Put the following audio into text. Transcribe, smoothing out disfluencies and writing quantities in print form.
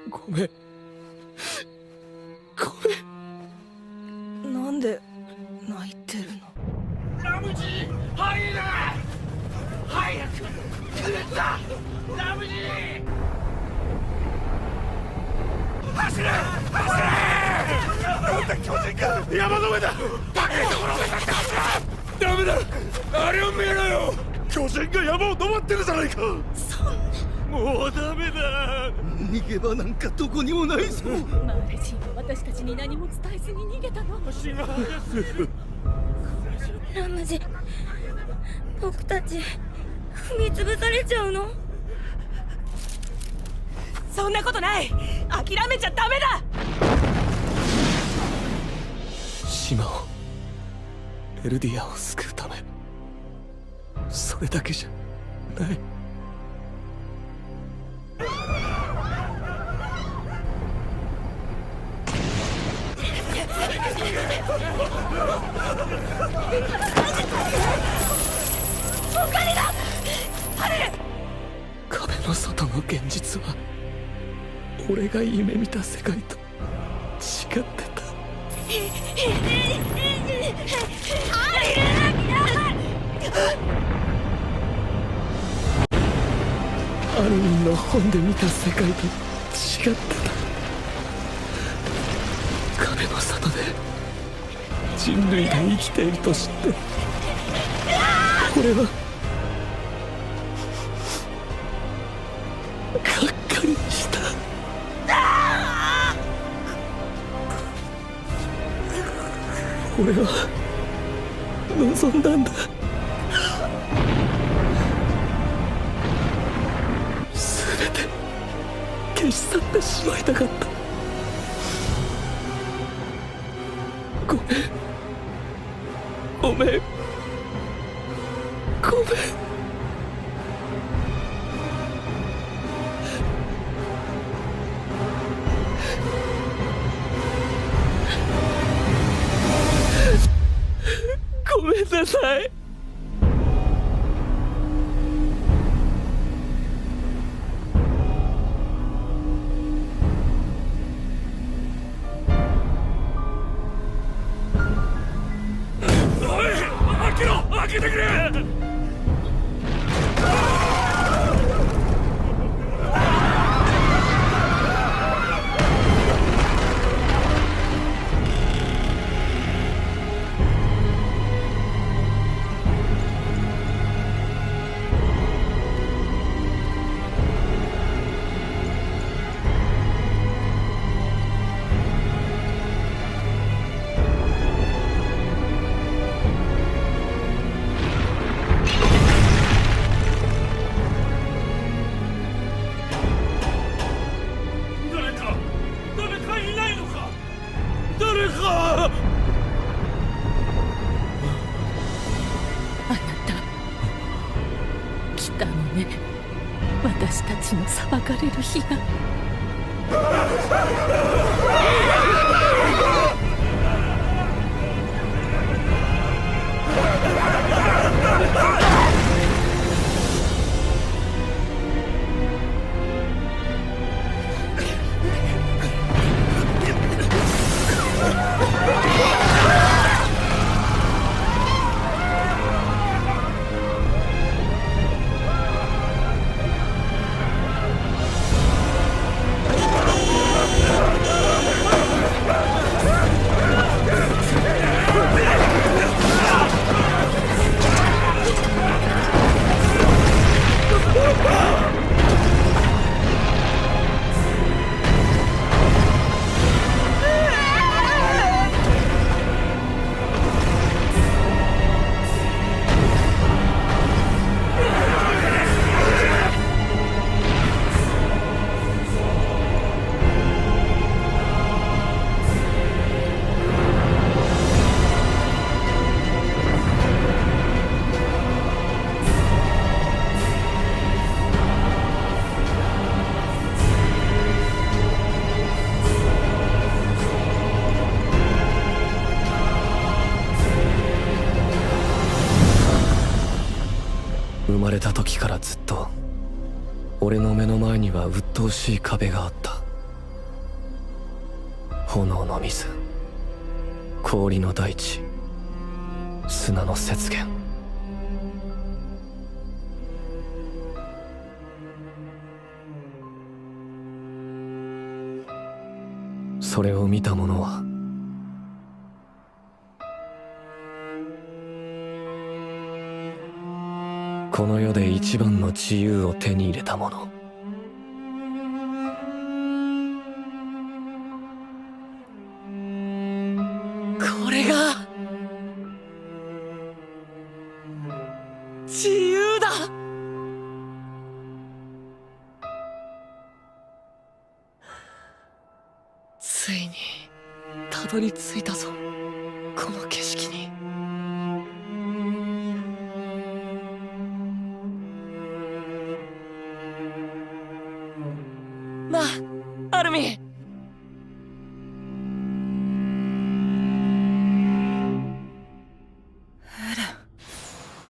ごめん。ごめん。なんで泣いてるの？ラムジー、入れ！早く来るんだ！ラムジー！走れ！走れ！なんだ巨人か！山の上だ！高いところを目指して走れ！ダメだ！あれを見ろよ！巨人が山を登ってるじゃないか！もうダメだ。逃げ場なんかどこにもないぞ。マーレ人は私たちに何も伝えずに逃げたの。ラムジ、僕たち踏み潰されちゃうの？そんなことない。諦めちゃダメだ。島をエルディアを救うため、それだけじゃない。壁の外の現実は俺が夢見た世界と違ってた。アルミンの本で見た世界と違ってた。壁の外で人類が生きていると知って、俺はがっかりした。俺は望んだんだ。全て消し去ってしまいたかった。ごめんごめんごめん。ごめんなさい。開けろ！開けてくれ！誰かいないのか？誰か！あなた来たのね。私たちの裁かれる日が。生まれた時からずっと俺の目の前には鬱陶しい壁があった。炎の水、氷の大地、砂の雪原。それを見た者はこの世で一番の自由を手に入れた者。これが自由だ。ついにたどり着いたぞ、この景色に。なあ、アルミン。